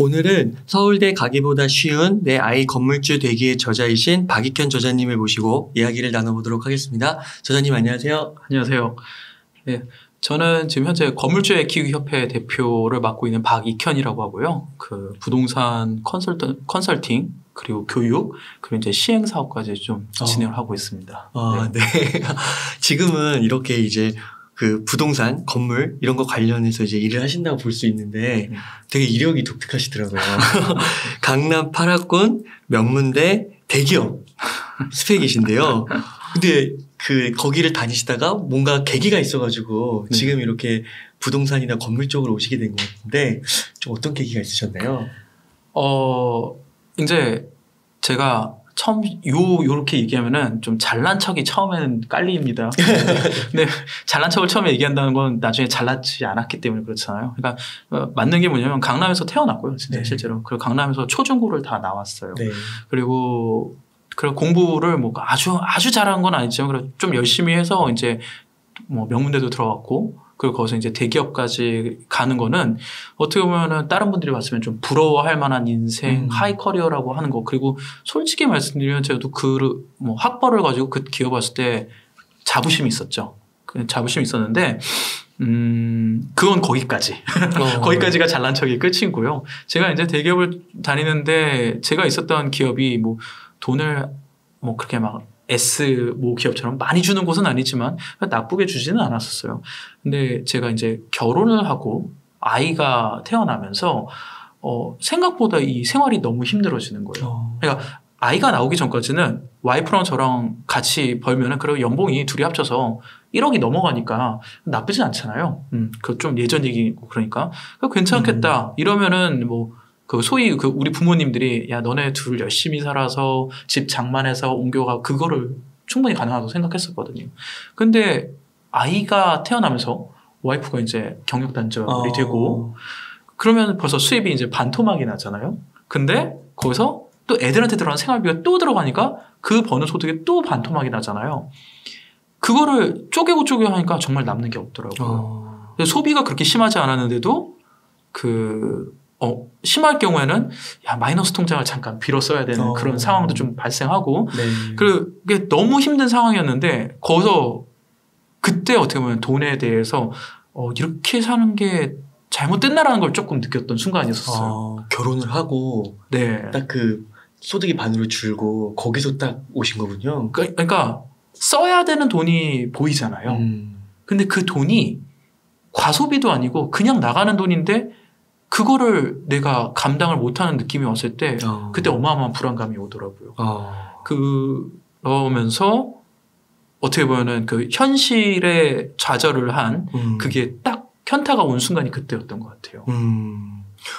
오늘은 서울대 가기보다 쉬운 내 아이 건물주 되기의 저자이신 박익현 저자님을 모시고 이야기를 나눠보도록 하겠습니다. 저자님 안녕하세요. 안녕하세요. 네, 저는 지금 현재 건물주의 키우기 협회 대표를 맡고 있는 박익현이라고 하고요. 그 부동산 컨설팅 그리고 교육 그리고 이제 시행 사업까지 좀 진행을 하고 있습니다. 네. 지금은 이렇게 이제 그 부동산, 건물 이런 거 관련해서 이제 일을 하신다고 볼 수 있는데 되게 이력이 독특하시더라고요. 강남 8학군 명문대 대기업 스펙이신데요. 근데 거기를 다니시다가 뭔가 계기가 있어가지고 지금 이렇게 부동산이나 건물 쪽으로 오시게 된 것 같은데 좀 어떤 계기가 있으셨나요? 이제 제가 처음 요렇게 얘기하면은 좀 잘난 척이 처음에는 깔립니다. 근데 잘난 척을 처음에 얘기한다는 건 나중에 잘나지 않았기 때문에 그렇잖아요. 그러니까 맞는 게 뭐냐면 강남에서 태어났고요, 진짜 실제로. 그리고 강남에서 초중고를 다 나왔어요. 그리고 공부를 뭐 아주 잘한 건 아니지만 좀 열심히 해서 이제 뭐 명문대도 들어갔고. 그리고 거기서 이제 대기업까지 가는 거는 어떻게 보면은 다른 분들이 봤으면 좀 부러워할 만한 인생, 하이 커리어라고 하는 거. 그리고 솔직히 말씀드리면 제가 또 뭐 학벌을 가지고 그 기업 왔을 때 자부심이 있었죠. 자부심이 있었는데, 그건 거기까지. 거기까지가 잘난 척이 끝이고요. 제가 이제 대기업을 다니는데 제가 있었던 기업이 뭐 돈을 뭐 그렇게 막 모 기업처럼 많이 주는 곳은 아니지만 나쁘게 주지는 않았었어요. 근데 제가 이제 결혼을 하고 아이가 태어나면서 생각보다 이 생활이 너무 힘들어지는 거예요. 그러니까 아이가 나오기 전까지는 와이프랑 저랑 같이 벌면은 그리고 연봉이 둘이 합쳐서 1억이 넘어가니까 나쁘지 않잖아요. 그 좀 예전 얘기고 그러니까 괜찮겠다. 이러면은 뭐 소위 우리 부모님들이 야 너네 둘 열심히 살아서 집 장만해서 옮겨가 그거를 충분히 가능하다고 생각했었거든요. 근데 아이가 태어나면서 와이프가 이제 경력 단절이 되고 그러면 벌써 수입이 이제 반토막이 나잖아요. 근데 거기서 또 애들한테 들어가는 생활비가 또 들어가니까 그 버는 소득이 또 반토막이 나잖아요. 그거를 쪼개고 하니까 정말 남는 게 없더라고요. 소비가 그렇게 심하지 않았는데도 심할 경우에는 마이너스 통장을 잠깐 빌어 써야 되는 그런 상황도 좀 발생하고 그게 너무 힘든 상황이었는데 거기서 그때 어떻게 보면 돈에 대해서 이렇게 사는 게 잘못됐나라는 걸 조금 느꼈던 순간이었어요. 결혼을 하고 딱 그 소득이 반으로 줄고 거기서 딱 오신 거군요. 그러니까 써야 되는 돈이 보이잖아요. 근데 그 돈이 과소비도 아니고 그냥 나가는 돈인데 그거를 내가 감당을 못하는 느낌이 왔을 때 그때 어마어마한 불안감이 오더라고요. 그러면서 어떻게 보면은 그 현실에 좌절을 한 그게 딱 현타가 온 순간이 그때였던 것 같아요.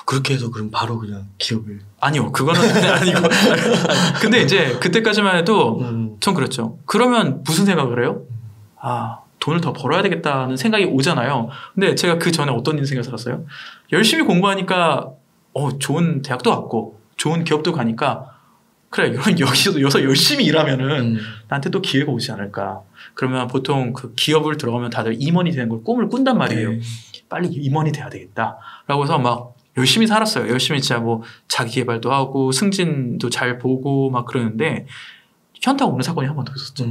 그렇게 해서 그럼 바로 그냥 기업을 아니요 그거는 아니고 근데 이제 그때까지만 해도 전 그랬죠. 그러면 무슨 생각을 해요? 돈을 더 벌어야 되겠다는 생각이 오잖아요. 근데 제가 그 전에 어떤 인생을 살았어요? 열심히 공부하니까 좋은 대학도 갔고 좋은 기업도 가니까 그래 여기서 열심히 일하면은 나한테 또 기회가 오지 않을까. 그러면 보통 그 기업을 들어가면 다들 임원이 되는 걸 꿈을 꾼단 말이에요. 빨리 임원이 돼야 되겠다 라고 해서 막 열심히 살았어요. 열심히 진짜 뭐 자기 개발도 하고 승진도 잘 보고 막 그러는데 현타가 오는 사건이 한 번 더 있었죠.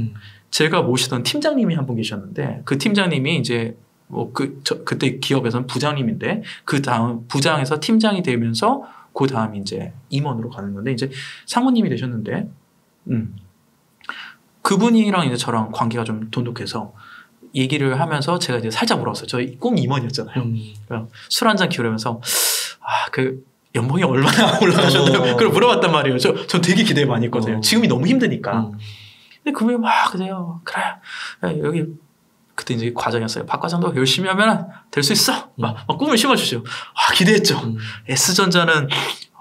제가 모시던 팀장님이 한 분 계셨는데 그 팀장님이 이제 그때 기업에서는 부장님인데 그 다음 부장에서 팀장이 되면서 그 다음 이제 임원으로 가는 건데 이제 상무님이 되셨는데 그분이랑 이제 저랑 관계가 좀 돈독해서 얘기를 하면서 제가 이제 살짝 물어봤어요. 저희 꿈 임원이었잖아요. 술 한잔 기울이면서 그 연봉이 얼마나 올라가셨나요? 그걸 물어봤단 말이에요. 저 되게 기대 많이 했거든요. 지금이 너무 힘드니까. 근데 그분이 막 그래요. 그래 여기 그때 이제 과정이었어요. 박 과장도 열심히 하면 될 수 있어. 막 꿈을 심어주죠. 기대했죠. S전자는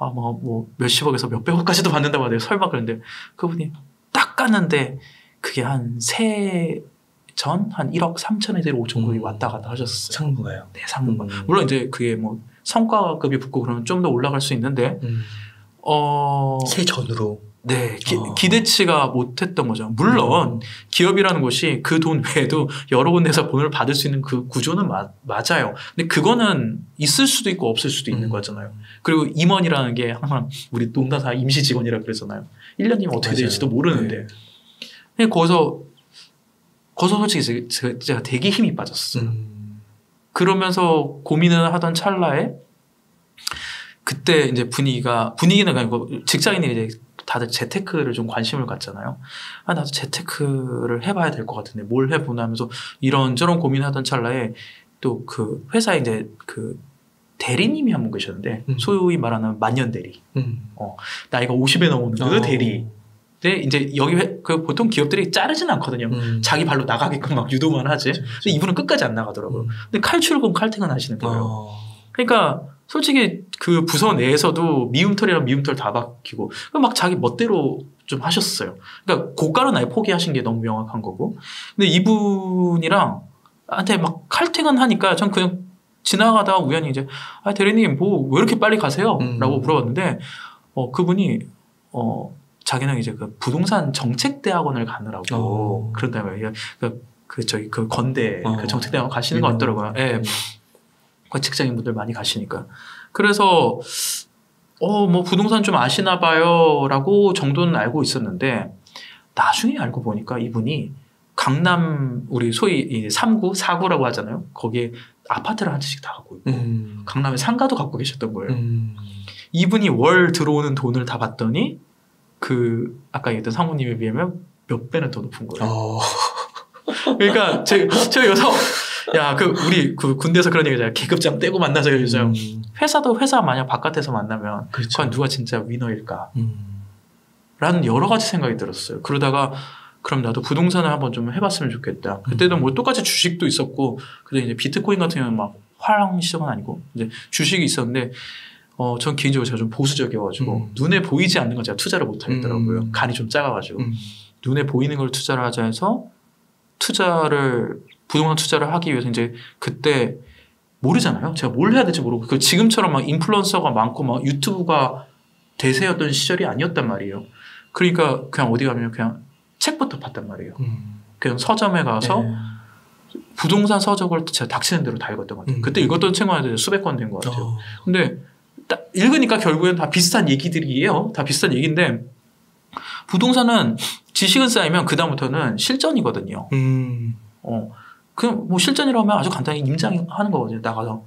뭐 몇십억에서 몇백억까지도 받는다고 하네요. 설마 그런데 그분이 딱 갔는데 그게 한 한 1억 3천에서 5천 거의 왔다 갔다 하셨어요. 상무가요? 네, 상무가. 물론 이제 그게 뭐 성과급이 붙고 그러면 좀 더 올라갈 수 있는데 세 전으로 네, 기대치가 못했던 거죠. 물론 기업이라는 곳이 그 돈 외에도 여러 군데서 돈을 받을 수 있는 그 구조는 맞아요. 근데 그거는 있을 수도 있고 없을 수도 있는 거잖아요. 그리고 임원이라는 게 항상 우리 농단사 임시 직원이라 그러잖아요. 1년 뒤면 어떻게 될지도 모르는데. 네. 거기서 솔직히 제가 되게 힘이 빠졌어요. 그러면서 고민을 하던 찰나에 그때 이제 분위기는 아니고 직장인들이 이제 다들 재테크를 좀 관심을 갖잖아요. 나도 재테크를 해봐야 될 것 같은데 뭘 해보나 하면서 이런저런 고민하던 찰나에 또 그 회사에 이제 그 대리님이 한 분 계셨는데 소위 말하는 만년 대리. 나이가 50에 넘는 그 대리. 근데 이제 여기 그 보통 기업들이 자르진 않거든요. 자기 발로 나가게끔 막 유도만 하지. 근데 이분은 끝까지 안 나가더라고요. 근데 칼출금 칼퇴근 하시는 거예요. 그러니까 솔직히 그 부서 내에서도 미움털이랑 미움털 다 박히고 막 자기 멋대로 좀 하셨어요. 그러니까 고가는 아예 포기하신 게 너무 명확한 거고. 근데 이분이랑 한테 막 칼퇴근 하니까 전 그냥 지나가다가 우연히 이제 대리님 뭐 왜 이렇게 빨리 가세요? 라고 물어봤는데 그분이 자기는 이제 그 부동산 정책대학원을 가느라고 그런다고요. 저희 그 건대 그 정책대학원 가시는 것 같더라고요. 예. 직장인분들 많이 가시니까. 그래서 뭐 부동산 좀 아시나 봐요라고 정도는 알고 있었는데 나중에 알고 보니까 이분이 강남 우리 소위 3구, 4구라고 하잖아요. 거기에 아파트를 한 채씩 다 갖고 있고 강남에 상가도 갖고 계셨던 거예요. 이분이 월 들어오는 돈을 다 봤더니 그 아까 얘기했던 사모님에 비하면 몇 배는 더 높은 거예요. 그러니까 제가 여기서 우리 그 군대에서 그런 얘기잖아요. 계급장 떼고 만나자 이러죠. 회사도 회사 만약 바깥에서 만나면 그건 누가 진짜 위너일까? 라는 여러 가지 생각이 들었어요. 그러다가 그럼 나도 부동산을 한번 좀 해봤으면 좋겠다. 그때도 뭐 똑같이 주식도 있었고, 근데 이제 비트코인 같은 경우는 막 화랑 시장은 아니고 이제 주식이 있었는데, 전 개인적으로 제가 좀 보수적이어가지고 눈에 보이지 않는 건 제가 투자를 못 하겠더라고요. 간이 좀 작아가지고 눈에 보이는 걸 투자를 하자 해서 부동산 투자를 하기 위해서 이제 그때 모르잖아요. 제가 뭘 해야 될지 모르고 그 지금처럼 막 인플루언서가 많고 막 유튜브가 대세였던 시절이 아니었단 말이에요. 그러니까 그냥 어디 가면 그냥 책부터 봤단 말이에요. 그냥 서점에 가서 부동산 서적을 제가 닥치는 대로 다 읽었던 것 같아요. 그때 읽었던 책만 해도 수백 권 된 것 같아요. 근데 딱 읽으니까 결국엔 다 비슷한 얘기들이에요. 다 비슷한 얘기인데 부동산은 지식은 쌓이면 그다음부터는 실전이거든요. 그럼 뭐 실전이라고 하면 아주 간단히 임장하는 거거든요. 나가서.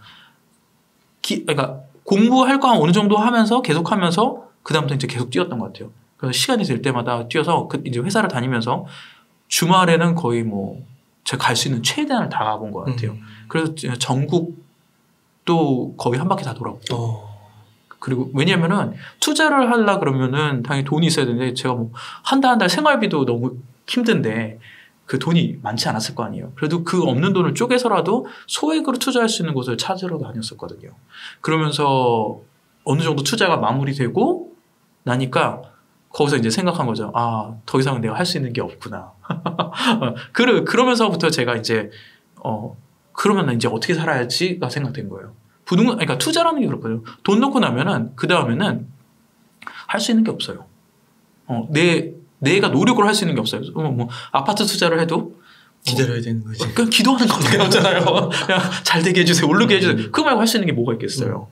그러니까 공부할 거 한 어느 정도 하면서 계속 하면서 그다음부터 이제 계속 뛰었던 것 같아요. 그래서 시간이 될 때마다 뛰어서 이제 회사를 다니면서 주말에는 거의 뭐 제가 갈 수 있는 최대한을 다 가본 것 같아요. 그래서 전국도 거의 한 바퀴 다 돌아보고. 그리고 왜냐면은 투자를 하려 그러면은 당연히 돈이 있어야 되는데 제가 뭐 한 달 생활비도 너무 힘든데 그 돈이 많지 않았을 거 아니에요. 그래도 그 없는 돈을 쪼개서라도 소액으로 투자할 수 있는 곳을 찾으러 다녔었거든요. 그러면서 어느 정도 투자가 마무리되고 나니까 거기서 이제 생각한 거죠. 더 이상 내가 할 수 있는 게 없구나. 그러면서부터 제가 이제 그러면 이제 어떻게 살아야지가 생각된 거예요. 그러니까 투자라는 게 그렇거든요. 돈 넣고 나면은 그 다음에는 할 수 있는 게 없어요. 내가 노력을 할 수 있는 게 없어요. 뭐 아파트 투자를 해도 기다려야 되는 거지. 그냥 기도하는 것밖에 없잖아요. 그냥 잘 되게 해주세요. 오르게 해주세요. 그거 말고 할 수 있는 게 뭐가 있겠어요.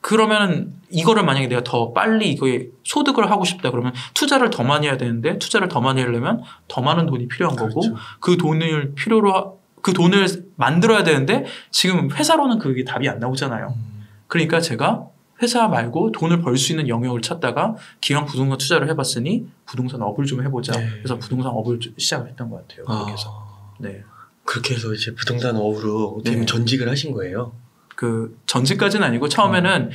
그러면 이거를 만약에 내가 더 빨리 이거에 소득을 하고 싶다 그러면 투자를 더 많이 해야 되는데 투자를 더 많이 하려면 더 많은 돈이 필요한 거고 그 돈을 만들어야 되는데 지금 회사로는 그게 답이 안 나오잖아요. 그러니까 제가 회사 말고 돈을 벌 수 있는 영역을 찾다가 기왕 부동산 투자를 해봤으니 부동산 업을 좀 해보자. 그래서 부동산 업을 시작을 했던 것 같아요. 그렇게 해서. 네. 그렇게 해서 이제 부동산 업으로 어떻게 보면 전직을 하신 거예요? 그 전직까지는 아니고 처음에는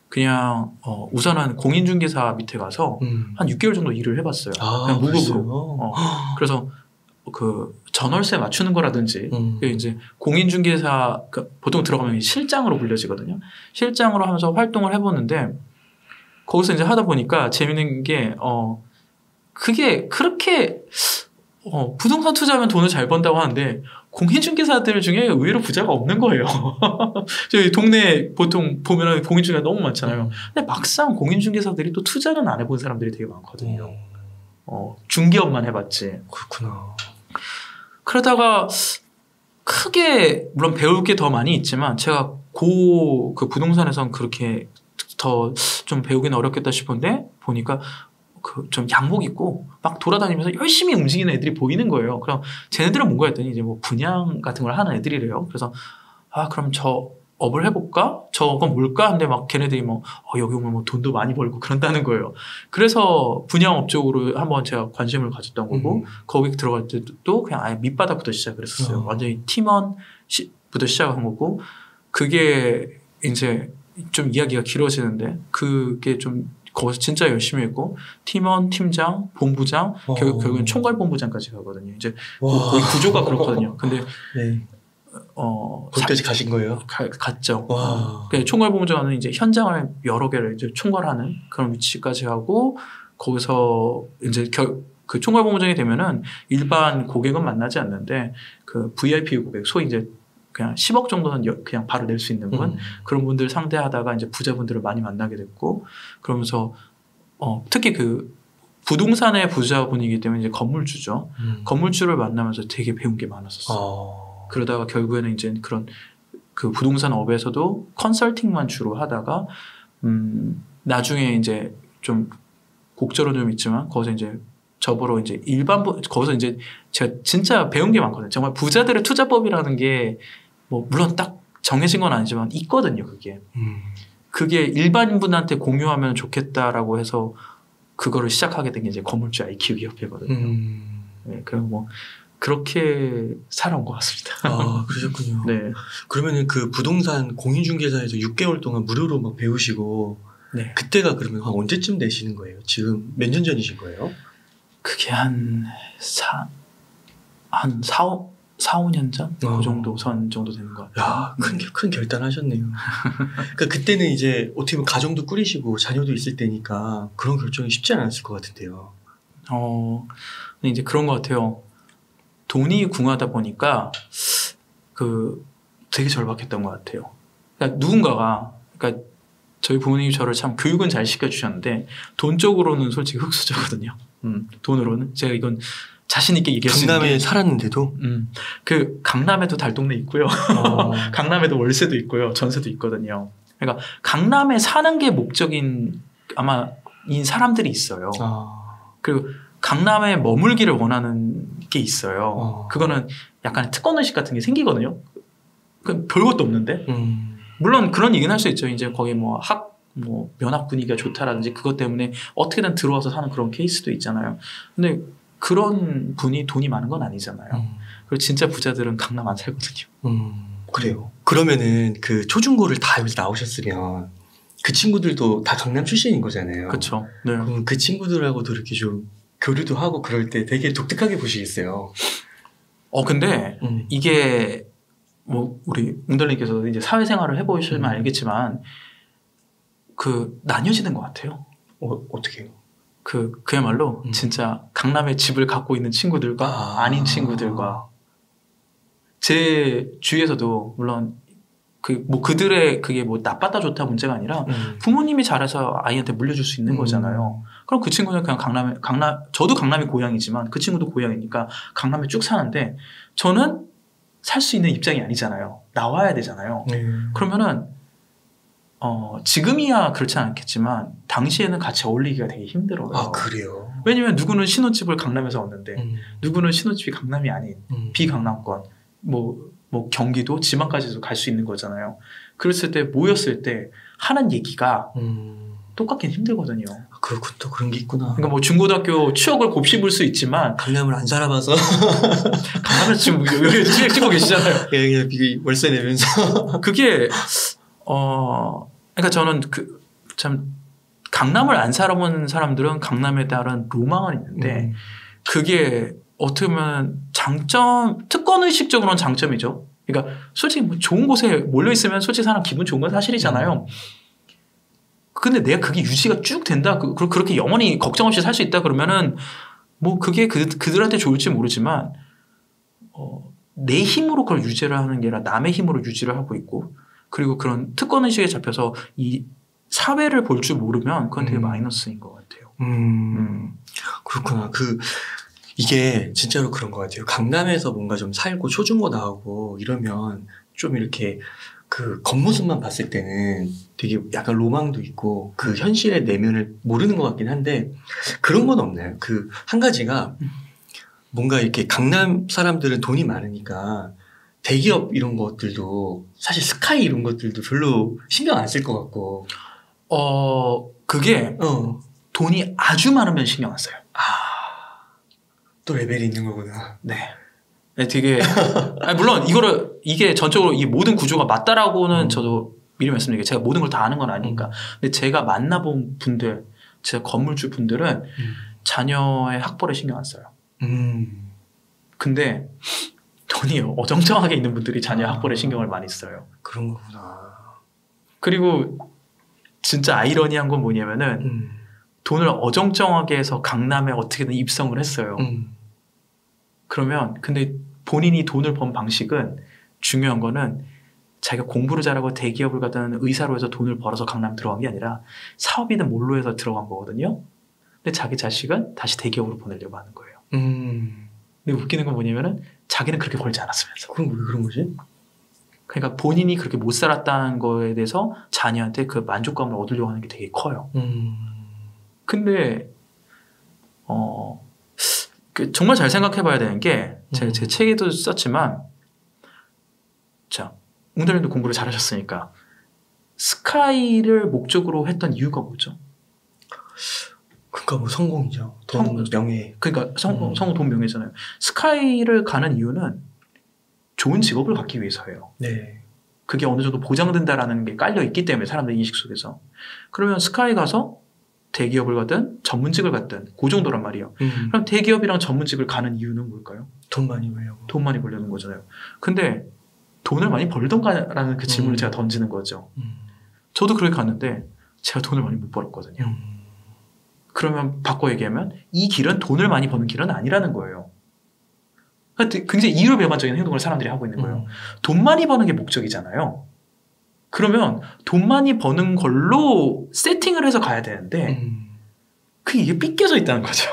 그냥 우선은 공인중개사 밑에 가서 한 6개월 정도 일을 해봤어요. 그냥 무급으로. 그래서 그 전월세 맞추는 거라든지 이제 공인중개사 보통 들어가면 실장으로 불려지거든요. 실장으로 하면서 활동을 해보는데 거기서 이제 하다 보니까 재밌는 게 그게 그렇게 부동산 투자하면 돈을 잘 번다고 하는데 공인중개사들 중에 의외로 부자가 없는 거예요. 저희 동네 보통 보면 공인중개사 너무 많잖아요. 근데 막상 공인중개사들이 또 투자는 안 해본 사람들이 되게 많거든요. 중개업만 해봤지. 그렇구나. 그러다가 크게 물론 배울 게 더 많이 있지만 제가 그 부동산에선 그렇게 더 좀 배우기는 어렵겠다 싶은데 보니까 그 좀 양복 입고 막 돌아다니면서 열심히 움직이는 애들이 보이는 거예요. 그럼 쟤네들은 뭔가 했더니 이제 뭐 분양 같은 걸 하는 애들이래요. 그래서 그럼 저 업을 해볼까? 저건 뭘까? 근데 막 걔네들이 뭐 여기 오면 뭐 돈도 많이 벌고 그런다는 거예요. 그래서 분양업 쪽으로 한번 제가 관심을 가졌던 거고 거기 들어갈 때도 그냥 아예 밑바닥부터 시작을 했었어요. 완전히 팀원부터 시작한 거고 그게 이제 좀 이야기가 길어지는데 그게 좀 거기서 진짜 열심히 했고 팀원, 팀장, 본부장 결국엔 총괄본부장까지 가거든요. 이제 거기 구조가 그렇거든요. 근데 네. 거기까지 가신 거예요? 갔죠. 총괄본부장은 이제 현장을 여러 개를 이제 총괄하는 그런 위치까지 하고 거기서 이제 그 총괄본부장이 되면은 일반 고객은 만나지 않는데 그 VIP 고객 소위 이제 그냥 10억 정도는 그냥 바로 낼 수 있는 분 그런 분들 상대하다가 이제 부자분들을 많이 만나게 됐고 그러면서 특히 그 부동산의 부자분이기 때문에 이제 건물주죠. 건물주를 만나면서 되게 배운 게 많았었어요. 그러다가 결국에는 이제 그런 그 부동산 업에서도 컨설팅만 주로 하다가 나중에 이제 좀 곡절은 좀 있지만 거기서 이제 저보러 이제 거기서 이제 제가 진짜 배운 게 많거든요. 정말 부자들의 투자법이라는 게 뭐 물론 딱 정해진 건 아니지만 있거든요. 그게 일반인분한테 공유하면 좋겠다라고 해서 그거를 시작하게 된 게 이제 건물주 아이 키우기 협회거든요. 네, 그럼 뭐 그렇게 살아온 것 같습니다. 그러셨군요. 네. 그러면은 그 부동산 공인중개사에서 6개월 동안 무료로 막 배우시고 네. 그때가 그러면 한 언제쯤 되시는 거예요? 지금 몇 년 전이신 거예요? 그게 한 4, 5년 전? 그 정도 선 정도 되는 것 같아요. 야, 큰 결단하셨네요. 그러니까 그때는 이제 어떻게 보면 가정도 꾸리시고 자녀도 있을 때니까 그런 결정이 쉽지 않았을 것 같은데요. 근데 이제 그런 것 같아요. 돈이 궁하다 보니까 되게 절박했던 것 같아요. 그러니까 누군가가 그러니까 저희 부모님이 저를 참 교육은 잘 시켜주셨는데 돈 쪽으로는 솔직히 흑수저거든요. 돈으로는 제가 이건 자신 있게 얘기할 수 있는 강남에 살았는데도 그 강남에도 달동네 있고요. 강남에도 월세도 있고요. 전세도 있거든요. 그러니까 강남에 사는 게 목적인 아마 인 사람들이 있어요. 그리고 강남에 머물기를 원하는 게 있어요. 그거는 약간 특권의식 같은 게 생기거든요. 그 별것도 없는데 물론 그런 얘기는 할 수 있죠. 이제 거기 뭐 면학 분위기가 좋다라든지 그것 때문에 어떻게든 들어와서 사는 그런 케이스도 있잖아요. 근데 그런 분이 돈이 많은 건 아니잖아요. 그리고 진짜 부자들은 강남 안 살거든요. 그래요. 그러면은 그 초중고를 다 여기서 나오셨으면 그 친구들도 다 강남 출신인 거잖아요. 그렇죠. 네. 그럼 그 친구들하고도 이렇게 좀 교류도 하고 그럴 때 되게 독특하게 보시겠어요. 근데 이게 뭐 우리 웅달님께서 이제 사회생활을 해보시면 알겠지만 나뉘어지는 것 같아요. 어떻게요? 그야말로 진짜 강남에 집을 갖고 있는 친구들과 아닌 친구들과 제 주위에서도 물론 그들의 그게 뭐 나빴다 좋다 문제가 아니라 부모님이 잘해서 아이한테 물려줄 수 있는 거잖아요. 그럼 그 친구는 그냥 저도 강남이 고향이지만 그 친구도 고향이니까 강남에 쭉 사는데 저는 살 수 있는 입장이 아니잖아요. 나와야 되잖아요. 그러면은 지금이야 그렇지 않겠지만 당시에는 같이 어울리기가 되게 힘들어요. 그래요? 왜냐면 누구는 신혼집을 강남에서 얻는데 누구는 신혼집이 강남이 아닌 비강남권 뭐 경기도 지방까지도 갈 수 있는 거잖아요. 그랬을 때 모였을 때 하는 얘기가 똑같긴 힘들거든요. 그렇군, 또 그런 게 있구나. 그러니까 뭐 중고등학교 추억을 곱씹을 수 있지만 강남을 안 살아봐서 강남을 지금 여기 찍고 계시잖아요. 그냥 월세 내면서 그게 그러니까 저는 참 강남을 안 살아본 사람들은 강남에 따른 로망은 있는데 그게 어떻게 보면 특권의식적으로는 장점이죠. 그러니까 솔직히 뭐 좋은 곳에 몰려있으면 솔직히 사람 기분 좋은 건 사실이잖아요. 근데 내가 그게 유지가 쭉 된다. 그렇게 영원히 걱정 없이 살 수 있다 그러면은 뭐 그게 그들한테 좋을지 모르지만 내 힘으로 그걸 유지를 하는 게 아니라 남의 힘으로 유지를 하고 있고 그리고 그런 특권의식에 잡혀서 이 사회를 볼 줄 모르면 그건 되게 마이너스인 것 같아요. 그렇구나. 이게 진짜로 그런 것 같아요. 강남에서 뭔가 좀 살고 초중고 나오고 이러면 좀 이렇게 그 겉모습만 봤을 때는 되게 약간 로망도 있고 그 현실의 내면을 모르는 것 같긴 한데 그런 건 없나요? 그 한 가지가 뭔가 이렇게 강남 사람들은 돈이 많으니까 대기업 이런 것들도 사실 스카이 이런 것들도 별로 신경 안 쓸 것 같고 그게 돈이 아주 많으면 신경 안 써요. 또 레벨이 있는 거구나. 네. 되게 물론 이게 전적으로 이 모든 구조가 맞다라고는 저도 미리 말씀드릴게요. 제가 모든 걸 다 아는 건 아니니까. 근데 제가 만나본 분들, 제가 건물주 분들은 자녀의 학벌에 신경 안 써요. 근데 돈이 어정쩡하게 있는 분들이 자녀 학벌에 신경을 많이 써요. 그런 거구나. 그리고 진짜 아이러니한 건 뭐냐면은 돈을 어정쩡하게 해서 강남에 어떻게든 입성을 했어요. 그러면 근데 본인이 돈을 번 방식은 중요한 거는 자기가 공부를 잘하고 대기업을 가든 의사로 해서 돈을 벌어서 강남 들어간 게 아니라 사업이든 뭘로 해서 들어간 거거든요. 근데 자기 자식은 다시 대기업으로 보내려고 하는 거예요. 근데 웃기는 건 뭐냐면은 자기는 그렇게 벌지 않았으면서. 그럼 왜 그런 거지? 그러니까 본인이 그렇게 못 살았다는 거에 대해서 자녀한테 그 만족감을 얻으려고 하는 게 되게 커요. 근데 정말 잘 생각해봐야 되는 게 제 책에도 썼지만 자, 웅달님도 공부를 잘하셨으니까 스카이를 목적으로 했던 이유가 뭐죠? 그러니까 뭐 성공이죠. 돈, 명예. 그러니까 성공, 돈, 명예잖아요. 스카이를 가는 이유는 좋은 직업을 갖기 위해서예요. 네. 그게 어느 정도 보장된다라는 게 깔려 있기 때문에 사람들 인식 속에서. 그러면 스카이 가서 대기업을 가든 전문직을 갖든 그 정도란 말이에요. 그럼 대기업이랑 전문직을 가는 이유는 뭘까요? 돈 많이 벌려고. 돈 많이 벌려는 거잖아요. 근데 돈을 많이 벌던가라는 그 질문을 제가 던지는 거죠. 저도 그렇게 갔는데 제가 돈을 많이 못 벌었거든요. 그러면 바꿔 얘기하면 이 길은 돈을 많이 버는 길은 아니라는 거예요. 그러니까 굉장히 이율배반적인 행동을 사람들이 하고 있는 거예요. 돈 많이 버는 게 목적이잖아요. 그러면 돈 많이 버는 걸로 세팅을 해서 가야 되는데 이게 삐껴져 있다는 거죠.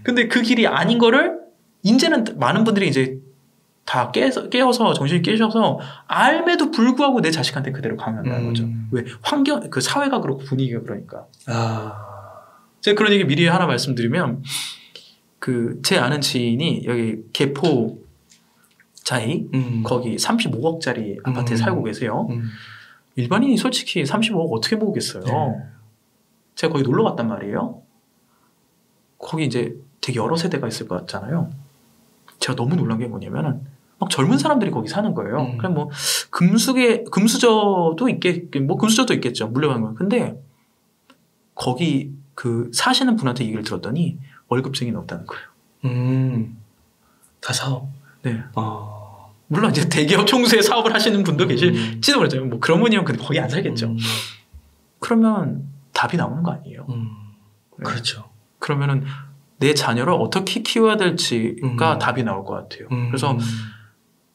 근데 그 길이 아닌 거를 이제는 많은 분들이 이제 다 깨어서 정신이 깨셔서 알매도 불구하고 내 자식한테 그대로 강요한다는 거죠. 왜? 그 사회가 그렇고 분위기가 그러니까. 제가 그런 얘기 미리 하나 말씀드리면 제 아는 지인이 여기 개포 자이 거기 35억짜리 아파트에 살고 계세요. 일반인이 솔직히 35억 어떻게 모으겠어요. 제가 거기 놀러 갔단 말이에요. 거기 이제 되게 여러 세대가 있을 것 같잖아요. 제가 너무 놀란 게 뭐냐면은 막 젊은 사람들이 거기 사는 거예요. 그냥 뭐 금수저도 있겠죠. 물려가는 거. 근데 거기 사시는 분한테 얘기를 들었더니 월급쟁이는 없다는 거예요. 다 사업. 네. 물론 이제 대기업 총수의 사업을 하시는 분도 계실지도 모르죠. 뭐 그런 분이면 근데 거기 안 살겠죠. 그러면 답이 나오는 거 아니에요? 네. 그렇죠. 그러면은 내 자녀를 어떻게 키워야 될지가 답이 나올 것 같아요. 그래서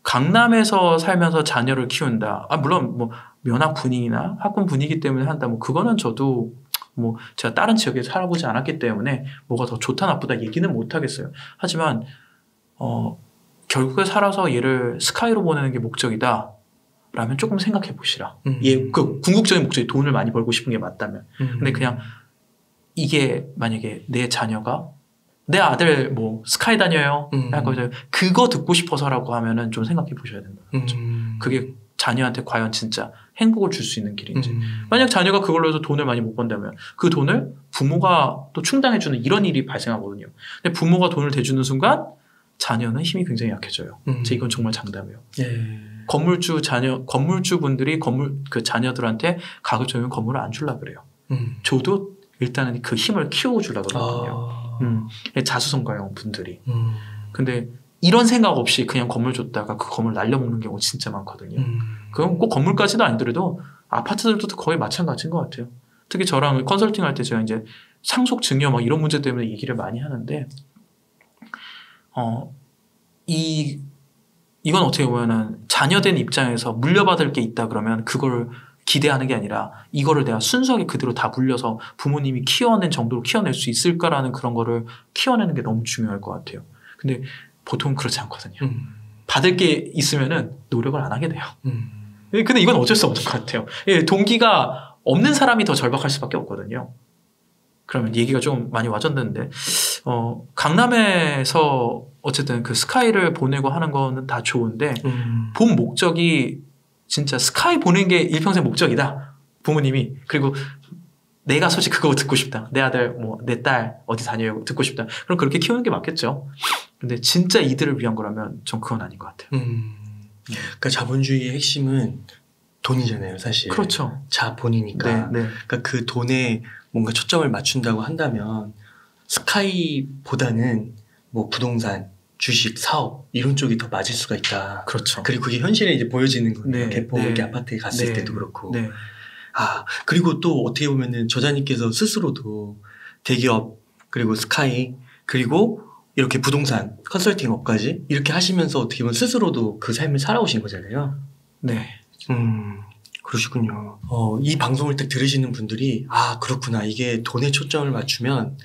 강남에서 살면서 자녀를 키운다. 물론 뭐 면학 분위기나 학군 분위기 때문에 한다. 뭐 그거는 저도 뭐 제가 다른 지역에 살아보지 않았기 때문에 뭐가 더 좋다 나쁘다 얘기는 못 하겠어요. 하지만 결국에 살아서 얘를 스카이로 보내는 게 목적이다. 라면 조금 생각해 보시라. 궁극적인 목적이 돈을 많이 벌고 싶은 게 맞다면. 근데 그냥 이게 만약에 내 자녀가 내 아들 뭐 스카이 다녀요. 그거 듣고 싶어서라고 하면은 좀 생각해 보셔야 된다. 그게 자녀한테 과연 진짜 행복을 줄 수 있는 길인지. 만약 자녀가 그걸로 해서 돈을 많이 못 번다면 그 돈을 부모가 또 충당해주는 이런 일이 발생하거든요. 근데 부모가 돈을 대주는 순간 자녀는 힘이 굉장히 약해져요. 이건 정말 장담이에요. 건물주분들이 그 자녀들한테 가급적이면 건물을 안 주려고 그래요. 저도 일단은 그 힘을 키워주려고 그러거든요. 자수성가형 분들이. 근데 이런 생각 없이 그냥 건물 줬다가 그 건물 날려먹는 경우 진짜 많거든요. 그건 꼭 건물까지도 아니더라도 아파트들도 거의 마찬가지인 것 같아요. 특히 저랑 컨설팅 할 때 제가 이제 상속 증여 막 이런 문제 때문에 얘기를 많이 하는데, 이건 어떻게 보면은 자녀된 입장에서 물려받을 게 있다 그러면 그걸 기대하는 게 아니라 이거를 내가 순수하게 그대로 다 물려서 부모님이 키워낸 정도로 키워낼 수 있을까라는 그런 거를 키워내는 게 너무 중요할 것 같아요. 근데 보통 그렇지 않거든요. 받을 게 있으면은 노력을 안 하게 돼요. 근데 이건 어쩔 수 없는 것 같아요. 동기가 없는 사람이 더 절박할 수밖에 없거든요. 그러면 얘기가 좀 많이 와졌는데, 강남에서 어쨌든 그 스카이를 보내고 하는 거는 다 좋은데, 본 목적이 진짜 스카이 보낸 게 일평생 목적이다. 부모님이. 그리고 내가 솔직히 그거 듣고 싶다. 내 아들, 내 딸 어디 다녀요? 듣고 싶다. 그럼 그렇게 키우는 게 맞겠죠. 근데 진짜 이들을 위한 거라면 전 그건 아닌 것 같아요. 그러니까 자본주의의 핵심은 돈이잖아요, 사실. 그렇죠. 자본이니까. 네, 네. 그러니까 그 돈에 뭔가 초점을 맞춘다고 한다면 스카이보다는 뭐 부동산, 주식, 사업 이런 쪽이 더 맞을 수가 있다. 그렇죠. 그리고 그게 현실에 이제 보여지는 거예요. 네, 개포 네. 이렇게 아파트에 갔을 네, 때도 그렇고. 네. 그리고 또 어떻게 보면은 저자님께서 스스로도 대기업 그리고 스카이 그리고 이렇게 부동산 컨설팅 업까지 이렇게 하시면서 어떻게 보면 스스로도 그 삶을 살아오신 거잖아요. 네. 그러시군요. 이 방송을 딱 들으시는 분들이 그렇구나. 이게 돈에 초점을 맞추면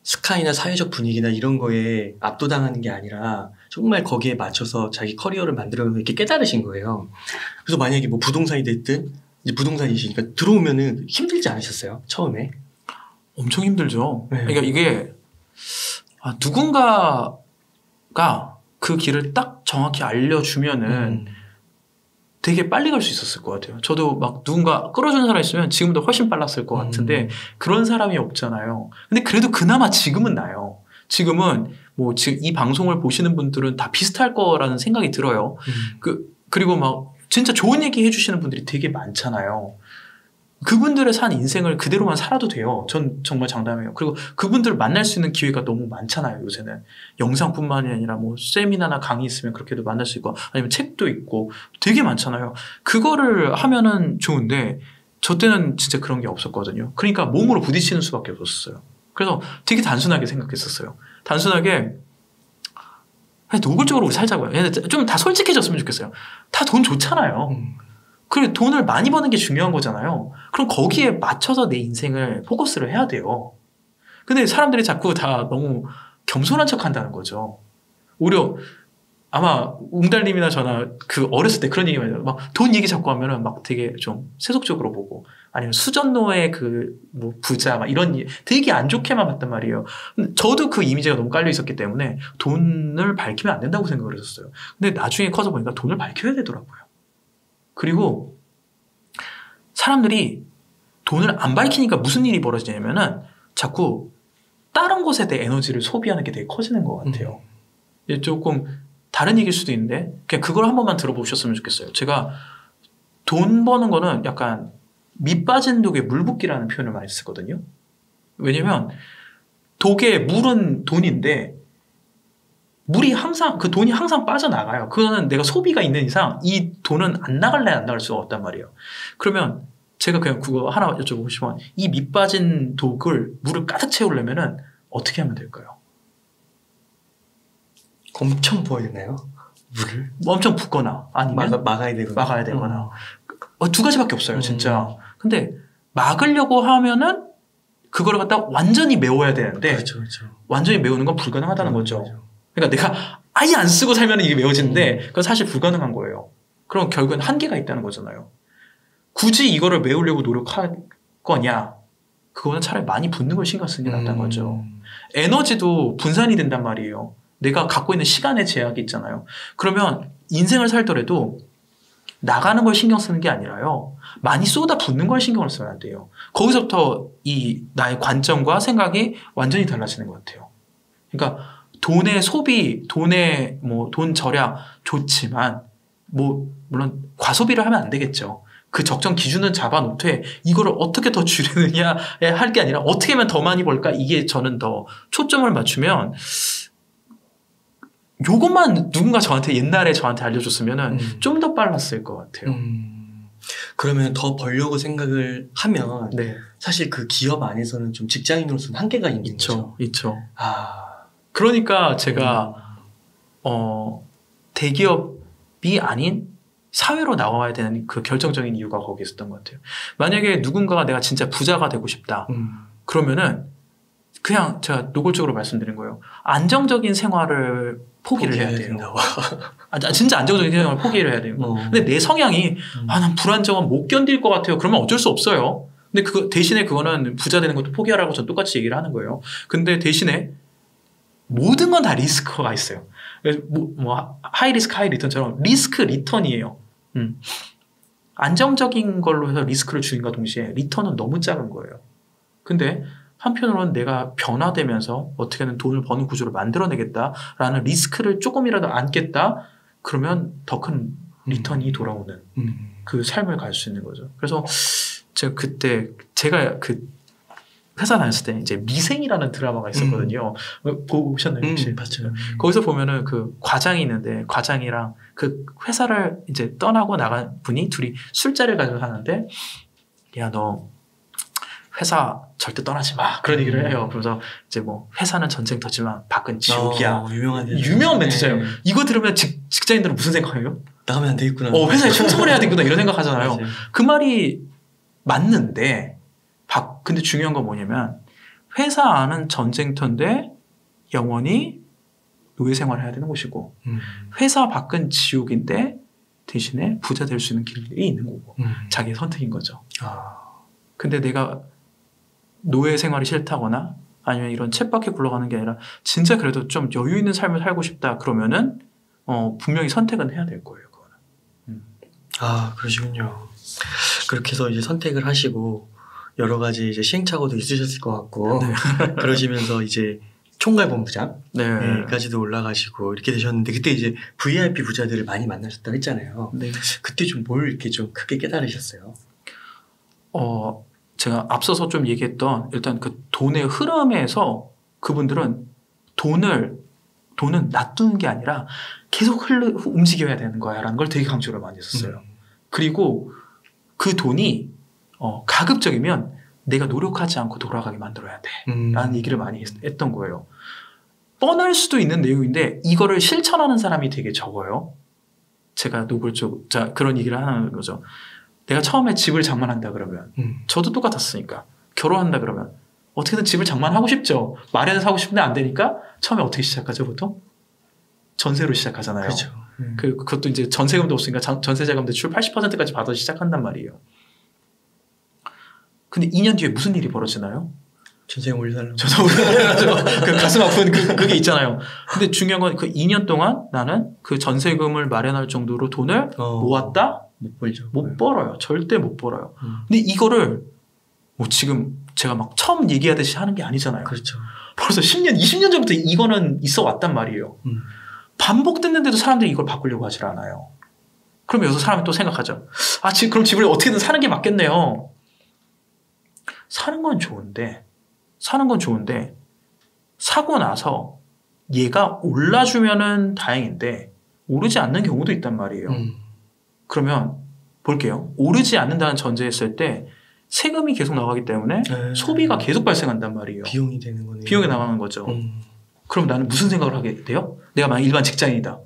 스카이나 사회적 분위기나 이런 거에 압도당하는 게 아니라 정말 거기에 맞춰서 자기 커리어를 만들어가면서 이렇게 깨달으신 거예요. 그래서 만약에 뭐 부동산이 됐든 이제 부동산이시니까 들어오면은 힘들지 않으셨어요? 처음에? 엄청 힘들죠. 네. 그러니까 이게 누군가가 그 길을 딱 정확히 알려주면은 되게 빨리 갈 수 있었을 것 같아요. 저도 막 누군가 끌어주는 사람이 있으면 지금도 훨씬 빨랐을 것 같은데 그런 사람이 없잖아요. 근데 그래도 그나마 지금은 나요. 지금은 뭐 지금 이 방송을 보시는 분들은 다 비슷할 거라는 생각이 들어요. 그리고 막 진짜 좋은 얘기 해주시는 분들이 되게 많잖아요. 그분들의 산 인생을 그대로만 살아도 돼요. 전 정말 장담해요. 그리고 그분들을 만날 수 있는 기회가 너무 많잖아요, 요새는. 영상뿐만이 아니라 뭐 세미나나 강의 있으면 그렇게도 만날 수 있고 아니면 책도 있고 되게 많잖아요. 그거를 하면은 좋은데 저 때는 진짜 그런 게 없었거든요. 그러니까 몸으로 부딪히는 수밖에 없었어요. 그래서 되게 단순하게 생각했었어요. 단순하게 그냥 노골적으로 우리 살자고요. 좀 다 솔직해졌으면 좋겠어요. 다 돈 좋잖아요. 그리고 돈을 많이 버는 게 중요한 거잖아요. 그럼 거기에 맞춰서 내 인생을 포커스를 해야 돼요. 근데 사람들이 자꾸 다 너무 겸손한 척 한다는 거죠. 오히려 아마 웅달님이나 저나 그 어렸을 때 그런 얘기 많이 해요. 막 돈 얘기 자꾸 하면은 막 되게 좀 세속적으로 보고 아니면 수전노의 그 뭐 부자 막 이런 되게 안 좋게만 봤단 말이에요. 근데 저도 그 이미지가 너무 깔려 있었기 때문에 돈을 밝히면 안 된다고 생각을 했었어요. 근데 나중에 커서 보니까 돈을 밝혀야 되더라고요. 그리고 사람들이 돈을 안 밝히니까 무슨 일이 벌어지냐면은 자꾸 다른 것에 대해 에너지를 소비하는 게 되게 커지는 것 같아요. 조금 다른 얘기일 수도 있는데 그냥 그걸 한 번만 들어보셨으면 좋겠어요. 제가 돈 버는 거는 약간 밑 빠진 독에 물 붓기라는 표현을 많이 쓰거든요. 왜냐면 독에 물은 돈인데 물이 항상 그 돈이 항상 빠져나가요. 그거는 내가 소비가 있는 이상 이 돈은 안 나갈래 안 나갈 수가 없단 말이에요. 그러면 제가 그냥 그거 하나 여쭤보고 싶으면 이 밑 빠진 독을 물을 가득 채우려면은 어떻게 하면 될까요? 엄청 부어야 되나요? 물을? 뭐 엄청 붓거나 아니면 막아야 되거나 두 가지밖에 없어요, 진짜. 근데 막으려고 하면은 그걸 갖다 완전히 메워야 되는데 그렇죠. 완전히 메우는 건 불가능하다는 거죠. 그러니까 내가 아예 안 쓰고 살면 이게 메워지는데 그건 사실 불가능한 거예요. 그럼 결국엔 한계가 있다는 거잖아요. 굳이 이거를 메우려고 노력할 거냐? 그거는 차라리 많이 붓는 걸 신경 쓰는 게 낫다는 거죠. 에너지도 분산이 된단 말이에요. 내가 갖고 있는 시간의 제약이 있잖아요. 그러면 인생을 살더라도 나가는 걸 신경 쓰는 게 아니라요. 많이 쏟아 붓는 걸 신경을 쓰면 안 돼요. 거기서부터 이 나의 관점과 생각이 완전히 달라지는 것 같아요. 그러니까 돈의 소비, 돈의 돈 절약 좋지만 물론 과소비를 하면 안 되겠죠. 그 적정 기준은 잡아놓되 이거를 어떻게 더 줄이느냐 할 게 아니라 어떻게 하면 더 많이 벌까 이게 저는 더 초점을 맞추면 요것만 누군가 옛날에 저한테 알려줬으면은 좀 더 빨랐을 것 같아요. 그러면 더 벌려고 생각을 하면 네. 사실 그 기업 안에서는 좀 직장인으로서는 한계가 있는 거죠. 있죠. 그러니까 제가 대기업 비 아닌 사회로 나와야 되는 그 결정적인 이유가 거기에 있었던 것 같아요. 만약에 누군가가 내가 진짜 부자가 되고 싶다. 그러면은 그냥 제가 노골적으로 말씀드린 거예요. 안정적인 생활을 포기를 해야 돼요. 진짜 안정적인 생활을 포기를 해야 돼요. 근데 내 성향이 난 불안정은 못 견딜 것 같아요. 그러면 어쩔 수 없어요. 근데 대신에 그거는 부자 되는 것도 포기하라고 전 똑같이 얘기를 하는 거예요. 근데 대신에 모든 건 다 리스크가 있어요. 하이 리스크 하이 리턴처럼 리스크 리턴이에요. 안정적인 걸로 해서 리스크를 줄인과 동시에 리턴은 너무 작은 거예요. 근데 한편으로는 내가 변화되면서 어떻게든 돈을 버는 구조를 만들어내겠다라는 리스크를 조금이라도 안겠다. 그러면 더 큰 리턴이 돌아오는 그 삶을 갈 수 있는 거죠. 그래서 제가 그 회사 다녔을 때 이제 미생이라는 드라마가 있었거든요. 보셨나요 혹시? 봤죠. 거기서 보면은 그 과장이 있는데 과장이랑 그 회사를 이제 떠나고 나간 분이 둘이 술자리를 가지고 하는데 야 너 회사 절대 떠나지 마 그런 얘기를 해요. 그래서 이제 뭐 회사는 전쟁터지만 밖은 지옥이야. 유명한 멘트잖아요. 네. 이거 들으면 직장인들은 무슨 생각해요? 나가면 안 되겠구나. 회사에 충성을 해야 되겠구나 이런 생각하잖아요. 맞아요. 그 말이 맞는데 근데 중요한 건 뭐냐면 회사 안은 전쟁터인데 영원히 노예 생활을 해야 되는 곳이고 회사 밖은 지옥인데 대신에 부자 될 수 있는 길이 있는 거고 자기의 선택인 거죠. 근데 내가 노예 생활이 싫다거나 아니면 이런 쳇바퀴 굴러가는 게 아니라 진짜 그래도 좀 여유 있는 삶을 살고 싶다 그러면은 분명히 선택은 해야 될 거예요. 그거는. 그러시군요. 그렇게 해서 이제 선택을 하시고 여러 가지 이제 시행착오도 있으셨을 것 같고 그러시면서 이제 총괄본부장까지도 올라가시고 이렇게 되셨는데 그때 이제 VIP 부자들을 많이 만나셨다고 했잖아요. 네. 그때 좀 뭘 이렇게 좀 크게 깨달으셨어요? 제가 앞서서 좀 얘기했던 일단 그 돈의 흐름에서 그분들은 돈은 놔두는 게 아니라 계속 움직여야 되는 거야 라는 걸 되게 강조를 많이 했었어요. 그리고 그 돈이 가급적이면 내가 노력하지 않고 돌아가게 만들어야 돼 라는 얘기를 많이 했던 거예요. 뻔할 수도 있는 내용인데 이거를 실천하는 사람이 되게 적어요. 제가 그런 얘기를 하는 거죠. 내가 처음에 집을 장만한다 그러면 저도 똑같았으니까 결혼한다 그러면 어떻게든 집을 장만하고 싶죠. 마련해서 하고 싶은데 안 되니까 처음에 어떻게 시작하죠 보통? 전세로 시작하잖아요. 그렇죠. 그것도 이제 전세금도 없으니까 전세자금 대출 80%까지 받아 시작한단 말이에요. 근데 2년 뒤에 무슨 일이 벌어지나요? 전세금 올려달라고. 그 가슴 아픈 그게 있잖아요. 근데 중요한 건 그 2년 동안 나는 그 전세금을 마련할 정도로 돈을 모았다? 못 벌죠. 못 벌어요. 절대 못 벌어요. 근데 이거를 지금 제가 막 처음 얘기하듯이 하는 게 아니잖아요. 그렇죠. 벌써 10년, 20년 전부터 이거는 있어 왔단 말이에요. 반복됐는데도 사람들이 이걸 바꾸려고 하질 않아요. 그럼 여기서 사람이 또 생각하죠. 그럼 집을 어떻게든 사는 게 맞겠네요. 사는 건 좋은데 사고 나서 얘가 올라주면은 다행인데 오르지 않는 경우도 있단 말이에요. 그러면 볼게요. 오르지 않는다는 전제했을 때 세금이 계속 나가기 때문에 소비가 계속 발생한단 말이에요. 비용이 되는 거네요. 비용이 나가는 거죠. 그럼 나는 무슨 생각을 하게 돼요? 내가 만약 일반 직장인이다.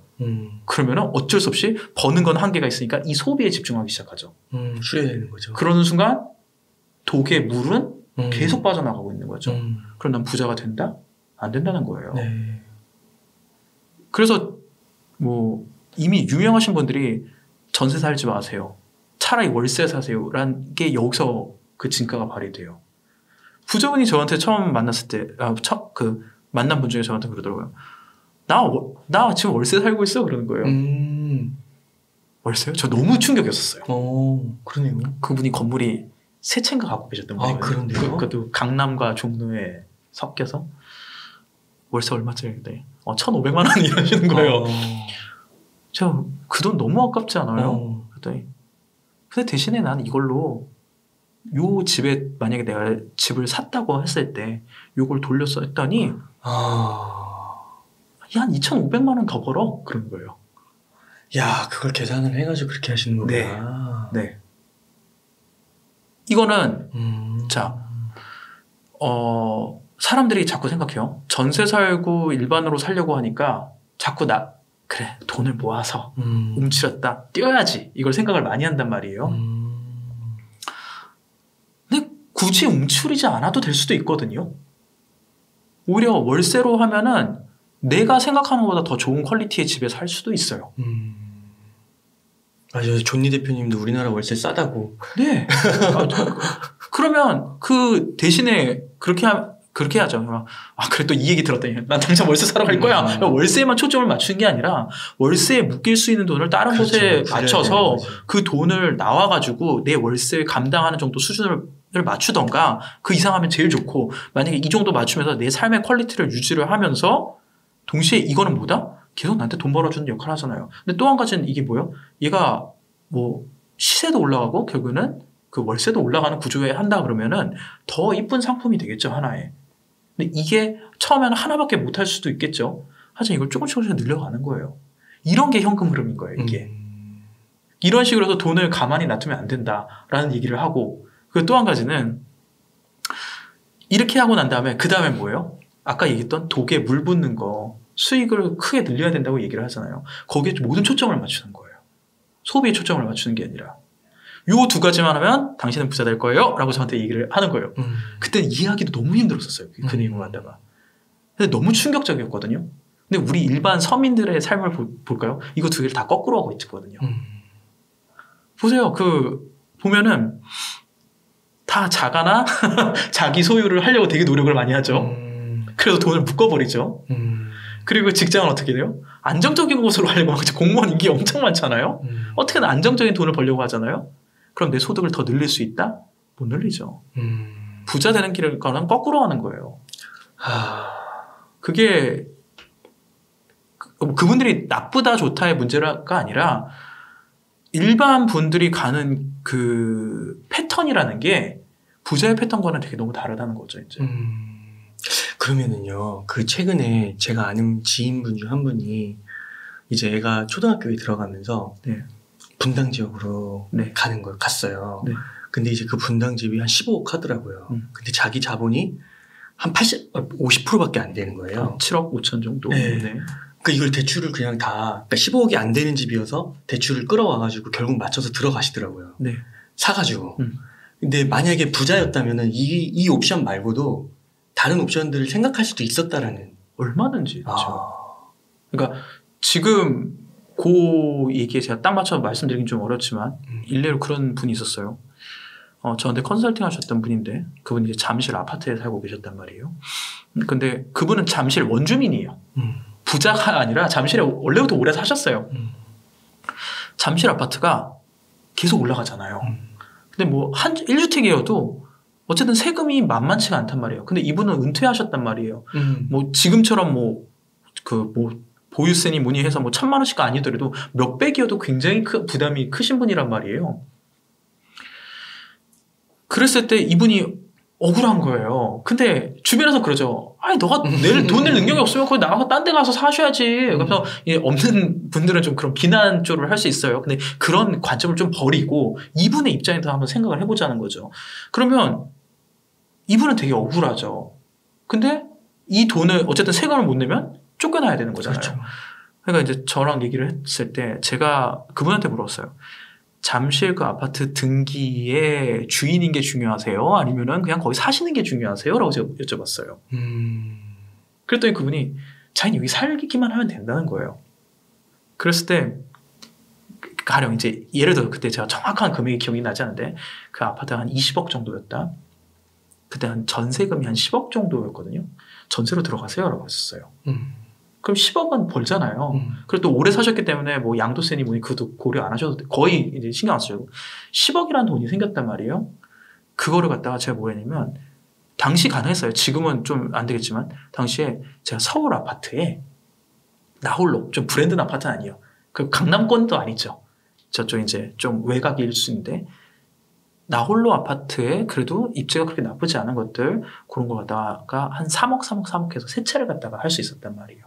그러면 어쩔 수 없이 버는 건 한계가 있으니까 이 소비에 집중하기 시작하죠. 줄여야 되는 거죠. 그러는 순간 독의 물은 계속 빠져나가고 있는 거죠. 그럼 난 부자가 된다? 안 된다는 거예요. 네. 그래서 이미 유명하신 분들이 전세 살지 마세요. 차라리 월세 사세요. 라는 게 여기서 그 진가가 발휘돼요. 부자분이 저한테 처음 만났을 때, 만난 분 중에 저한테 그러더라고요. 나 지금 월세 살고 있어? 그러는 거예요. 월세요? 저 너무 충격이었었어요. 그러네요. 그분이 건물이 세 채인가 갖고 계셨던 분이에요. 그런데요? 그것도 강남과 종로에 섞여서 월세 얼마짜리인데 1,500만 원 이러시는 거예요. 저 그 돈 너무 아깝지 않아요? 그랬더니 근데 대신에 난 이걸로 요 집에 만약에 내가 집을 샀다고 했을 때 요걸 돌려서 했더니 한 2,500만 원 더 벌어 그런 거예요. 야, 그걸 계산을 해가지고 그렇게 하시는 거구나. 네. 이거는 사람들이 자꾸 생각해요. 전세 살고 일반으로 살려고 하니까 자꾸 그래 돈을 모아서 움츠렸다 뛰어야지 이걸 생각을 많이 한단 말이에요. 근데 굳이 움츠리지 않아도 될 수도 있거든요. 오히려 월세로 하면은 내가 생각하는 것보다 더 좋은 퀄리티의 집에 살 수도 있어요. 맞아요. 존니 대표님도 우리나라 월세 싸다고. 네. 그러면 그 대신에 그렇게 하죠. 그래 또 이 얘기 들었더니 난 당장 월세 사러 갈 거야. 월세에만 초점을 맞추는 게 아니라 월세에 묶일 수 있는 돈을 다른 그렇죠. 곳에 맞춰서 그 돈을 나와가지고 내 월세 감당하는 정도 수준을 맞추던가 그 이상 하면 제일 좋고 만약에 이 정도 맞추면서 내 삶의 퀄리티를 유지를 하면서 동시에 이거는 뭐다? 계속 나한테 돈 벌어주는 역할을 하잖아요. 근데 또 한 가지는 이게 뭐예요? 얘가 뭐 시세도 올라가고 결국에는 그 월세도 올라가는 구조에 한다 그러면은 더 이쁜 상품이 되겠죠, 하나에. 근데 이게 처음에는 하나밖에 못 할 수도 있겠죠. 하지만 이걸 조금씩 늘려가는 거예요. 이런 게 현금 흐름인 거예요, 이게. 이런 식으로 해서 돈을 가만히 놔두면 안 된다라는 얘기를 하고 그리고 또 한 가지는 이렇게 하고 난 다음에 그 다음에 뭐예요? 아까 얘기했던 독에 물 붓는 거 수익을 크게 늘려야 된다고 얘기를 하잖아요. 거기에 모든 초점을 맞추는 거예요. 소비에 초점을 맞추는 게 아니라 요 두 가지만 하면 당신은 부자 될 거예요 라고 저한테 얘기를 하는 거예요. 그때는 이해하기도 너무 힘들었었어요. 그 내용을 갖다가. 근데 너무 충격적이었거든요. 근데 우리 일반 서민들의 삶을 볼까요? 이거 두 개를 다 거꾸로 하고 있거든요. 보세요. 보면은 다 자가나 자기 소유를 하려고 되게 노력을 많이 하죠. 그래서 돈을 묶어버리죠. 그리고 직장은 어떻게 돼요? 안정적인 곳으로 하려고 하죠. 공무원 인기 엄청 많잖아요. 어떻게든 안정적인 돈을 벌려고 하잖아요. 그럼 내 소득을 더 늘릴 수 있다? 못 늘리죠. 부자 되는 길은 거꾸로 하는 거예요. 그게 그분들이 나쁘다 좋다의 문제가 아니라 일반 분들이 가는 그 패턴이라는 게 부자의 패턴과는 되게 너무 다르다는 거죠, 이제. 그러면은요, 최근에 제가 아는 지인분 중 한 분이 이제 애가 초등학교에 들어가면서 네. 분당 지역으로 네. 갔어요. 네. 근데 이제 그 분당 집이 한 15억 하더라고요. 근데 자기 자본이 한 50%밖에 안 되는 거예요. 7억 5천 정도. 네. 네. 그러니까 이걸 대출을 그냥 그러니까 15억이 안 되는 집이어서 대출을 끌어와가지고 결국 맞춰서 들어가시더라고요. 네. 사가지고. 근데 만약에 부자였다면은 이 옵션 말고도 다른 옵션들을 생각할 수도 있었다라는. 얼마든지. 그렇죠. 그러니까 지금 그 얘기에 제가 딱 맞춰서 말씀드리긴 좀 어렵지만 일례로 그런 분이 있었어요. 저한테 컨설팅 하셨던 분인데 그분이 이제 잠실 아파트에 살고 계셨단 말이에요. 근데 그분은 잠실 원주민이에요. 부자가 아니라 잠실에 원래부터 오래 사셨어요. 잠실 아파트가 계속 올라가잖아요. 근데 뭐 1주택이어도 어쨌든 세금이 만만치가 않단 말이에요. 근데 이분은 은퇴하셨단 말이에요. 뭐 지금처럼 보유세니 뭐니 해서 1,000만 원씩 아니더라도 몇백이어도 굉장히 부담이 크신 분이란 말이에요. 그랬을 때 이분이 억울한 거예요. 근데 주변에서 그러죠. 아니 너가 돈 낼 능력이 없으면 거기 나가서 딴 데 가서 사셔야지. 그래서 없는 분들은 좀 그런 비난 쪽을 할 수 있어요. 근데 그런 관점을 좀 버리고 이분의 입장에서 한번 생각을 해보자는 거죠. 그러면 이분은 되게 억울하죠. 근데 이 돈을 어쨌든 세금을 못 내면 쫓겨나야 되는 거잖아요. 그렇죠. 그러니까 이제 저랑 얘기를 했을 때 제가 그분한테 물었어요. 잠실 그 아파트 등기의 주인인 게 중요하세요? 아니면은 그냥 거기 사시는 게 중요하세요? 라고 제가 여쭤봤어요. 그랬더니 그분이 자기는 여기 살기만 하면 된다는 거예요. 그랬을 때 가령 이제 예를 들어 그때 제가 정확한 금액이 기억이 나지 않는데 그 아파트가 한 20억 정도였다. 그때 한 전세금이 한 10억 정도였거든요. 전세로 들어가세요? 라고 했었어요. 그럼 10억은 벌잖아요. 그리고 또 오래 사셨기 때문에 뭐 양도세니 뭐니 그것도 고려 안 하셔도 돼. 거의 이제 신경 안 쓰고 10억이라는 돈이 생겼단 말이에요. 그거를 갖다가 제가 뭐 했냐면 당시 가능했어요. 지금은 좀 안 되겠지만 당시에 제가 서울 아파트에 나홀로 좀 브랜드 아파트는 아니에요. 그 강남권도 아니죠. 저쪽 이제 좀 외곽 일수인데 나홀로 아파트에 그래도 입지가 그렇게 나쁘지 않은 것들 그런 거 갖다가 한 3억 해서 세 채를 갖다가 할 수 있었단 말이에요.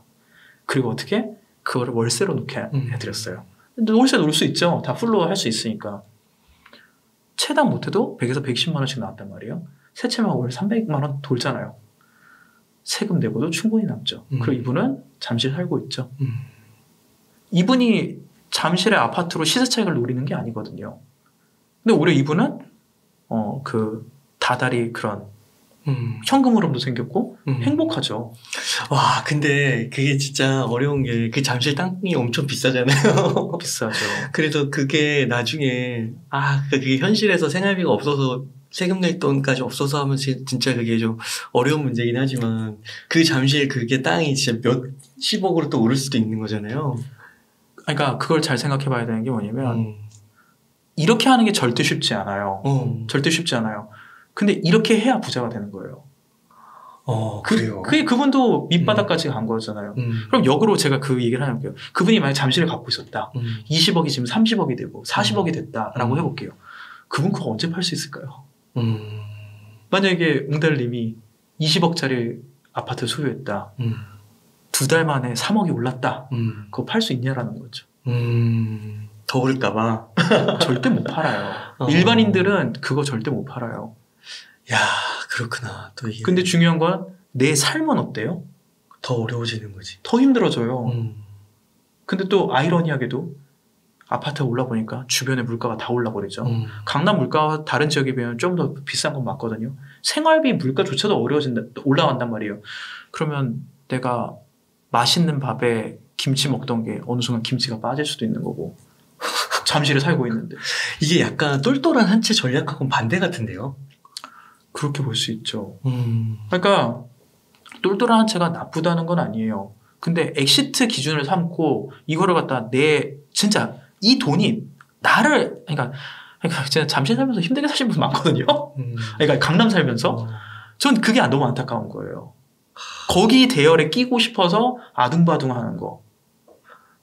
그리고 어떻게? 그거를 월세로 놓게 해드렸어요. 월세 놓을 수 있죠. 다 풀로 할 수 있으니까. 채당 못해도 100에서 110만 원씩 나왔단 말이에요. 세 채만 월 300만 원 돌잖아요. 세금 내고도 충분히 남죠. 그리고 이분은 잠실 살고 있죠. 이분이 잠실의 아파트로 시세 차익을 노리는 게 아니거든요. 근데 오히려 이분은 그 다달이 그런 현금 흐름도 생겼고 행복하죠. 와, 근데 그게 진짜 어려운 게 그 잠실 땅이 엄청 비싸잖아요. 비싸죠. 그래서 그게 나중에 그게 현실에서 생활비가 없어서 세금 낼 돈까지 없어서 하면 진짜 그게 좀 어려운 문제긴 하지만 그 잠실 그게 땅이 진짜 몇십억으로 또 오를 수도 있는 거잖아요. 그러니까 그걸 잘 생각해 봐야 되는 게 뭐냐면 이렇게 하는 게 절대 쉽지 않아요. 절대 쉽지 않아요. 근데 이렇게 해야 부자가 되는 거예요. 그래요. 그분도 밑바닥까지 간 거잖아요. 그럼 역으로 제가 그 얘기를 하는 거예요. 그분이 만약 잠실을 갖고 있었다. 20억이 지금 30억이 되고 40억이 됐다라고 해볼게요. 그분 그거 언제 팔 수 있을까요? 만약에 웅달님이 20억짜리 아파트 소유했다. 2달 만에 3억이 올랐다. 그거 팔 수 있냐라는 거죠. 더 오를까봐. 절대 못 팔아요. 일반인들은 그거 절대 못 팔아요. 야, 그렇구나. 또 이게. 근데 중요한 건 내 삶은 어때요? 더 어려워지는 거지. 더 힘들어져요. 근데 또 아이러니하게도 아파트가 올라보니까 주변의 물가가 다 올라버리죠. 강남 물가와 다른 지역에 비하면 좀 더 비싼 건 맞거든요. 생활비 물가조차도 올라간단 말이에요. 그러면 내가 맛있는 밥에 김치 먹던 게 어느 순간 김치가 빠질 수도 있는 거고. 잠실에 살고 있는데. 이게 약간 똘똘한 한 채 전략하고는 반대 같은데요? 그렇게 볼 수 있죠. 그러니까 똘똘한 한 채가 나쁘다는 건 아니에요. 근데 엑시트 기준을 삼고 이거를 갖다 진짜 이 돈이 나를 그러니까 제가 잠실 살면서 힘들게 사신 분 많거든요. 그러니까 강남 살면서 전 그게 너무 안타까운 거예요. 거기 대열에 끼고 싶어서 아둥바둥하는 거.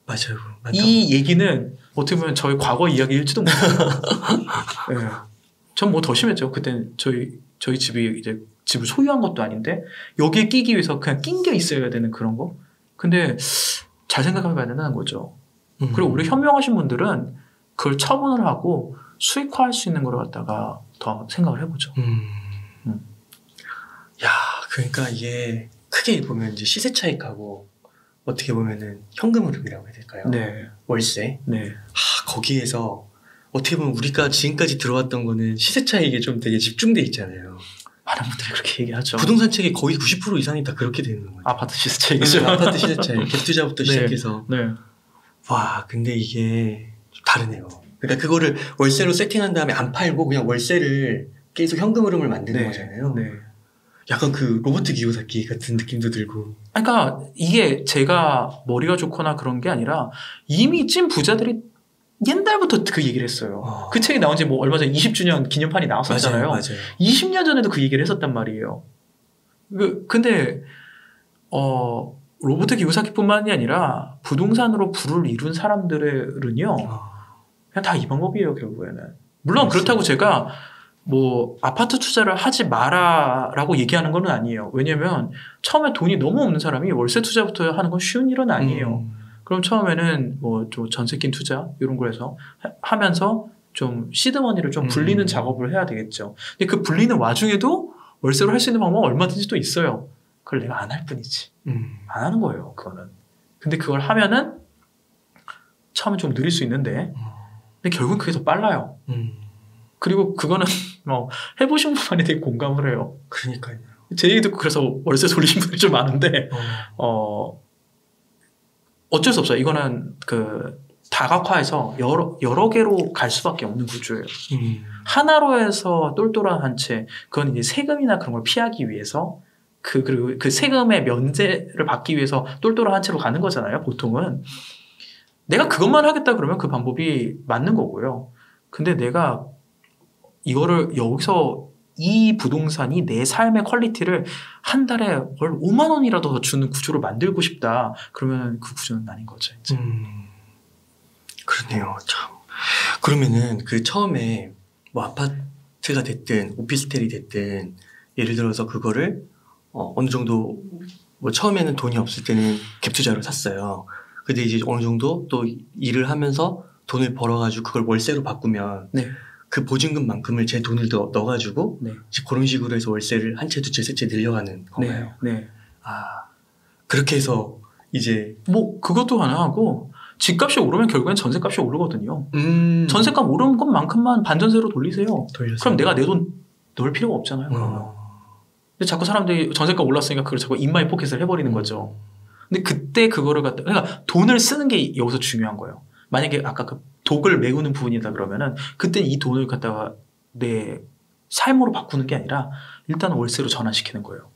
맞아요. 이 얘기는 어떻게 보면 저희 과거 이야기일지도 몰라요. 네. 전 뭐 더 심했죠. 그때는 저희 집이 이제 집을 소유한 것도 아닌데 여기에 끼기 위해서 그냥 낑겨 있어야 되는 그런 거. 근데 잘 생각해봐야 된다는 거죠. 그리고 우리 현명하신 분들은 그걸 처분을 하고 수익화할 수 있는 걸 갖다가 더 생각을 해보죠. 야, 그러니까 이게 크게 보면 이제 시세 차익하고 어떻게 보면은 현금 흐름이라고 해야 될까요? 네. 월세. 네. 거기에서 어떻게 보면 우리가 지금까지 들어왔던 거는 시세 차익에 좀 되게 집중돼 있잖아요. 많은 분들이 그렇게 얘기하죠. 부동산 책의 거의 90% 이상이 다 그렇게 되는 거예요. 아파트 시세 차익이죠. 아파트 시세 차익, 갭 투자부터 네. 시작해서. 네. 와, 근데 이게 좀 다르네요. 그러니까 그거를 월세로 세팅한 다음에 안 팔고 그냥 월세를 계속 현금 흐름을 만드는 거잖아요. 네. 약간 그 로버트 기요사키 같은 느낌도 들고. 그러니까 이게 제가 머리가 좋거나 그런 게 아니라 이미 찐 부자들이 옛날부터 그 얘기를 했어요. 그 책이 나온 지 뭐 얼마 전에 20주년 기념판이 나왔었잖아요. 맞아요. 20년 전에도 그 얘기를 했었단 말이에요. 근데 로버트 기요사키뿐만이 아니라 부동산으로 부를 이룬 사람들은요. 그냥 다 이 방법이에요, 결국에는. 물론 그렇다고 제가 뭐 아파트 투자를 하지 마라라고 얘기하는 건 아니에요. 왜냐면 처음에 돈이 너무 없는 사람이 월세 투자부터 하는 건 쉬운 일은 아니에요. 그럼 처음에는 뭐 좀 전세金투자 이런 걸 해서 하면서 좀 시드머니를 좀 불리는 작업을 해야 되겠죠. 근데 그 불리는 와중에도 월세로 할 수 있는 방법은 얼마든지 또 있어요. 그걸 내가 안 할 뿐이지. 안 하는 거예요, 그거는. 근데 그걸 하면은 처음에 좀 느릴 수 있는데 근데 결국은 그게 더 빨라요. 그리고 그거는 뭐 해보신 분만이 되게 공감을 해요. 그러니까요. 제 얘기도 그래서 월세 돌리신 분들이 좀 많은데 어쩔 수 없어요. 이거는 그 다각화해서 여러 개로 갈 수밖에 없는 구조예요. 하나로 해서 똘똘한 한 채, 그건 이제 세금이나 그런 걸 피하기 위해서 그리고 그 세금의 면제를 받기 위해서 똘똘한 한 채로 가는 거잖아요. 보통은 내가 그것만 하겠다 그러면 그 방법이 맞는 거고요. 근데 내가 이거를 여기서 이 부동산이 내 삶의 퀄리티를 한 달에 월 5만 원이라도 더 주는 구조를 만들고 싶다. 그러면 그 구조는 아닌 거죠. 이제. 그러네요. 참. 그러면은 그 처음에 뭐 아파트가 됐든 오피스텔이 됐든 예를 들어서 그거를 어느 정도 뭐 처음에는 돈이 없을 때는 갭 투자로 샀어요. 근데 이제 어느 정도 또 일을 하면서 돈을 벌어가지고 그걸 월세로 바꾸면 네. 그 보증금만큼을 제 돈을 넣어가지고 네. 이제 그런 식으로 해서 월세를 한 채, 두 채, 세 채 늘려가는 건가요? 네. 그렇게 해서 이제 뭐 그것도 하나 하고 집값이 오르면 결국엔 전세값이 오르거든요. 전세값 오른 것만큼만 반전세로 돌리세요. 그럼 내가 내 돈 넣을 필요가 없잖아요. 근데 자꾸 사람들이 전세값 올랐으니까 그걸 자꾸 인마이 포켓을 해버리는 거죠. 근데 그때 그거를 갖다 그러니까 돈을 쓰는 게 여기서 중요한 거예요. 만약에 아까 그 독을 메우는 부분이다 그러면은 그때 이 돈을 갖다가 내 삶으로 바꾸는 게 아니라 일단 월세로 전환시키는 거예요.